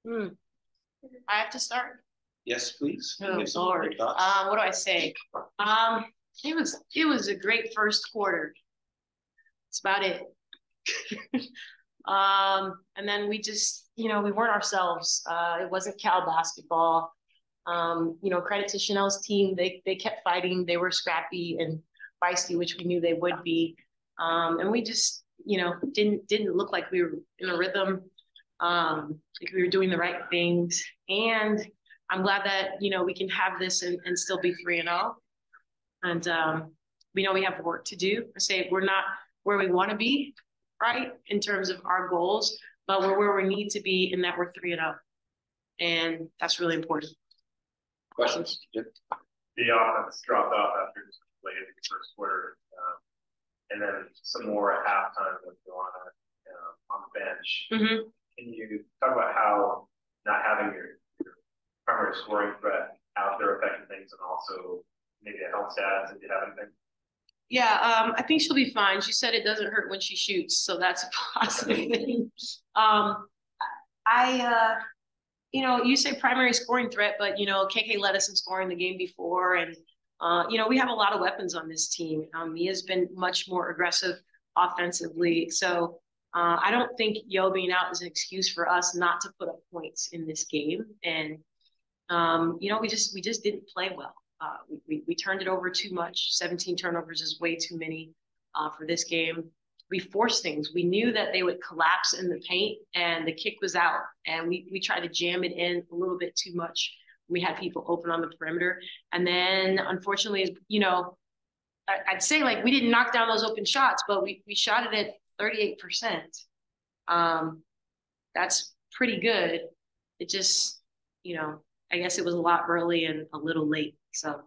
Hmm. I have to start. Yes, please. Oh Lord. What do I say? It was a great first quarter. That's about it. And then we just, we weren't ourselves. It wasn't Cal basketball. Credit to Chanel's team. They kept fighting. They were scrappy and feisty, which we knew they would be. And we just, didn't look like we were in a rhythm. Like we were doing the right things. And I'm glad that, we can have this and still be 3-0. And we know we have work to do. I say we're not where we want to be, right, in terms of our goals, but we're where we need to be in that we're 3-0. And that's really important. Questions? The offense dropped off after just late in the first quarter, and then some more at halftime with Joanna on the bench. Mm-hmm. Can you talk about how not having your primary scoring threat out there affecting things, and also maybe a health status if you have anything? Yeah, I think she'll be fine. She said it doesn't hurt when she shoots, so that's a positive thing. You say primary scoring threat, but, KK led us in scoring the game before. And, we have a lot of weapons on this team. Mia's been much more aggressive offensively. So I don't think Yo being out is an excuse for us not to put up points in this game. And, we just didn't play well. We turned it over too much. 17 turnovers is way too many for this game. We forced things. We knew that they would collapse in the paint and the kick was out. And we tried to jam it in a little bit too much. We had people open on the perimeter. And then unfortunately, I'd say like we didn't knock down those open shots, but we shot it at 38%. That's pretty good. It just, I guess it was a lot early and a little late. So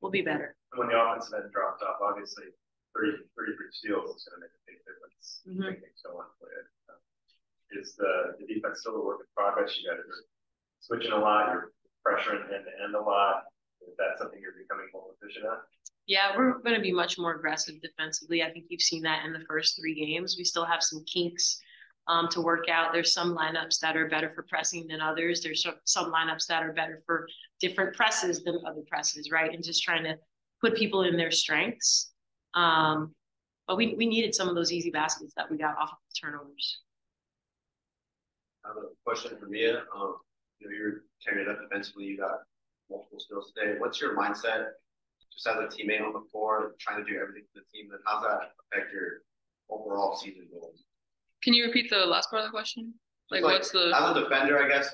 we'll be better. When the offensive end dropped off, obviously 30 steals is going to make a big difference. Mm-hmm. So is the defense still a work in progress? You guys are switching a lot, you're pressuring end to end a lot. Is that something you're becoming more efficient at? Yeah, we're going to be much more aggressive defensively. I think you've seen that in the first 3 games. We still have some kinks to work out. There's some lineups that are better for pressing than others. There's some lineups that are better for different presses than other presses, right? And just trying to put people in their strengths. But we needed some of those easy baskets that we got off of the turnovers. I have a question for Mia. You're carrying it up defensively. You got multiple steals today. What's your mindset just as a teammate on the floor, trying to do everything for the team? And how's that affect your overall season goals? Can you repeat the last part of the question? What's the... As a defender, I guess,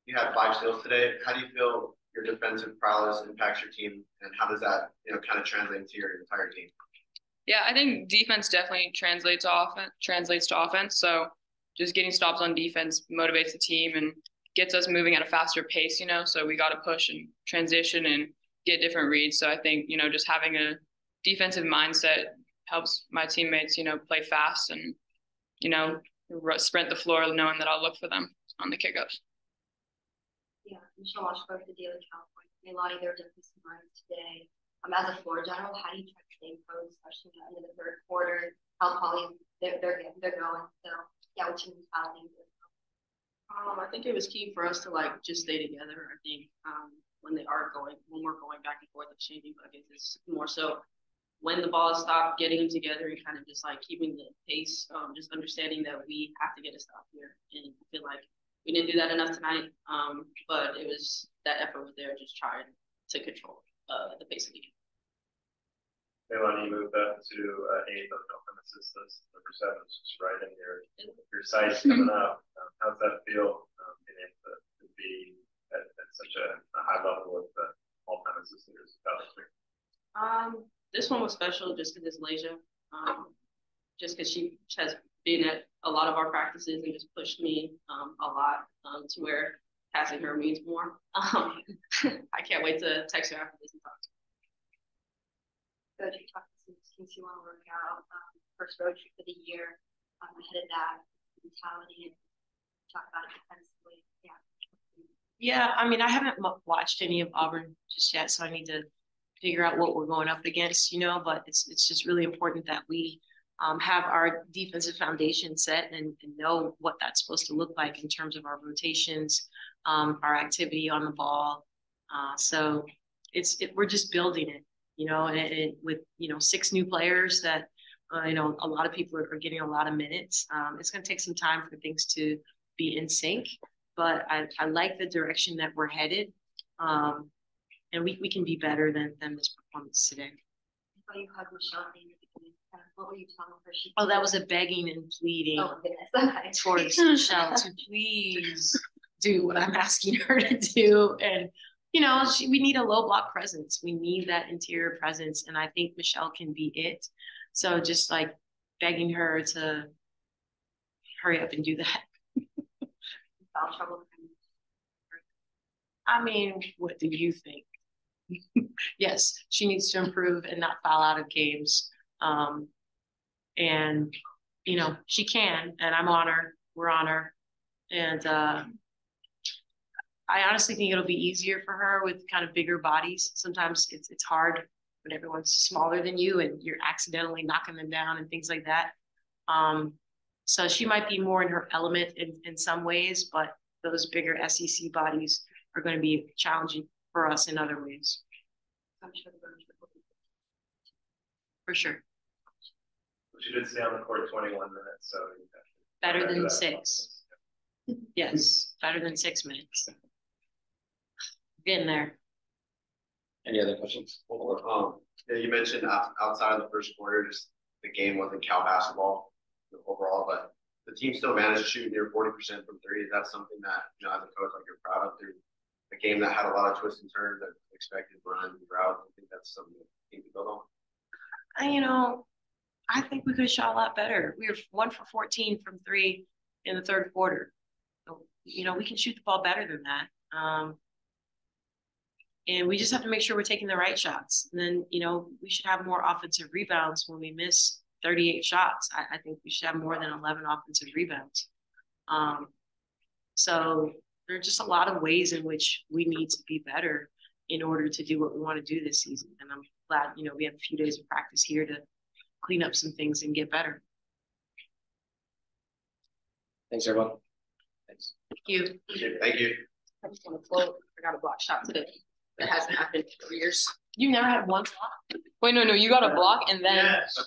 you had 5 steals today. How do you feel your defensive prowess impacts your team? And how does that, kind of translate into your entire team? Yeah, I think defense definitely translates to offense. So just getting stops on defense motivates the team and gets us moving at a faster pace, so we got to push and transition and get different reads. So I think, just having a defensive mindset helps my teammates, play fast and, sprint the floor knowing that I'll look for them on the kickups. Yeah, Michelle Washburn with the Daily California. A lot of their defensive lines today. As a floor general, how do you try to stay close, especially at the end of the third quarter? How Polly they're going. So yeah, what's your mentality? I think it was key for us to just stay together. I think when we're going back and forth exchanging buckets, it's more so when the ball stopped, getting them together and kind of just keeping the pace, just understanding that we have to get a stop here. And I feel like we didn't do that enough tonight, but it was that effort was there, just trying to control the pace of the game. Melanie moved up to 8th on the offensive assist, number 7, just right in your sights coming up. How's that feel, being able to be at such a high level with all-time assisters? This one was special just because it's Lasia, just because she has been at a lot of our practices and just pushed me a lot to where passing her means more. I can't wait to text her after this and talk to her. Coach, you talked to some teams you want to work out. First road trip of the year. Ahead of that, mentality and talk about it defensively. Yeah. Yeah, I haven't watched any of Auburn just yet, so I need to figure out what we're going up against, but it's just really important that we have our defensive foundation set and know what that's supposed to look like in terms of our rotations, our activity on the ball. So we're just building it, and with 6 new players that a lot of people are getting a lot of minutes. It's going to take some time for things to be in sync, but I like the direction that we're headed, and we can be better than this performance today. I saw you hug Michelle. What were you telling her? Oh, that was a begging and pleading Okay. towards Michelle to please do what I'm asking her to do. And, we need a low block presence. We need that interior presence. And I think Michelle can be it. So just like begging her to hurry up and do that. Foul trouble. I mean, what do you think? Yes, she needs to improve and not foul out of games. And, she can, and I'm on her. We're on her. And I honestly think it'll be easier for her with kind of bigger bodies. Sometimes it's hard when everyone's smaller than you and you're accidentally knocking them down and things like that. So she might be more in her element in some ways, but those bigger SEC bodies are going to be challenging for us in other ways. For sure. She did stay on the court 21 minutes, so better than 6. Yes, better than 6 minutes. Getting there. Any other questions? Yeah, you mentioned outside of the first quarter, just the game wasn't Cal basketball overall, but the team still managed to shoot near 40% from 3. Is that something that, as a coach, like you're proud of through a game that had a lot of twists and turns that expected run and route? I think that's something that the team can build on. I think we could have shot a lot better. We were 1 for 14 from 3 in the third quarter. So, we can shoot the ball better than that. And we just have to make sure we're taking the right shots. And then, we should have more offensive rebounds when we miss 38 shots. I think we should have more than 11 offensive rebounds. So there are just a lot of ways in which we need to be better in order to do what we want to do this season. And I'm glad, we have a few days of practice here to clean up some things and get better. Thanks, everyone. Thanks. Thank you. Thank you. I just want to quote. I got a block shot today. That hasn't happened in 4 years. You never had one block? Wait, no, you got a block and then Yes.